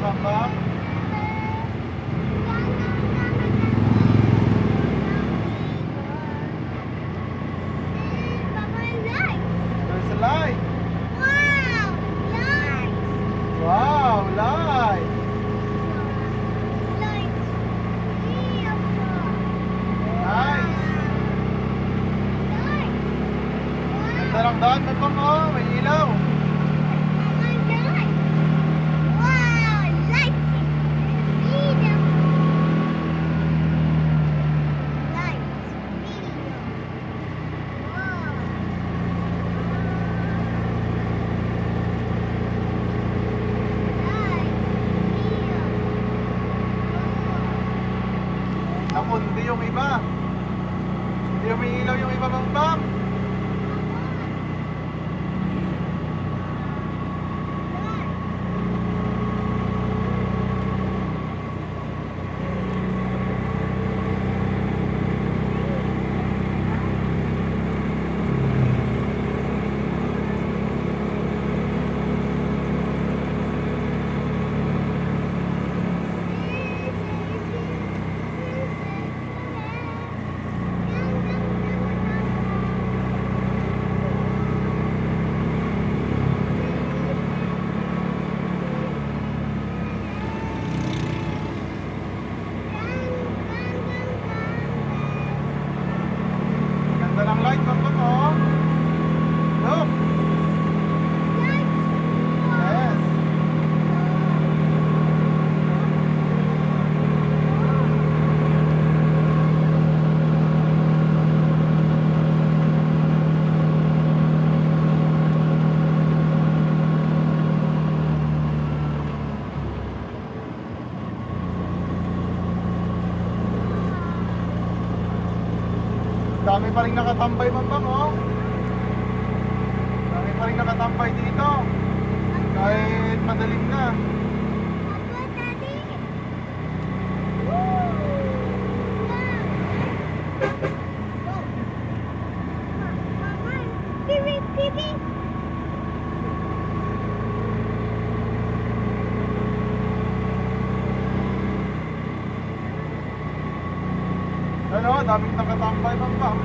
Bambang? There's a light. Wow, light. Nice. Ganda lang daan, Bambang, oh. May ilaw. Naku, hindi yung iba. Hindi yung may ilaw yung iba, Bambang. Ganda ng light, Bambang, oh. Look. Yes. Dami pa rin nakatambay, Bambang, oh. Dami pa rin nakatambay dito. Kahit madaling na. Ano, daming nakatambay, Bambang.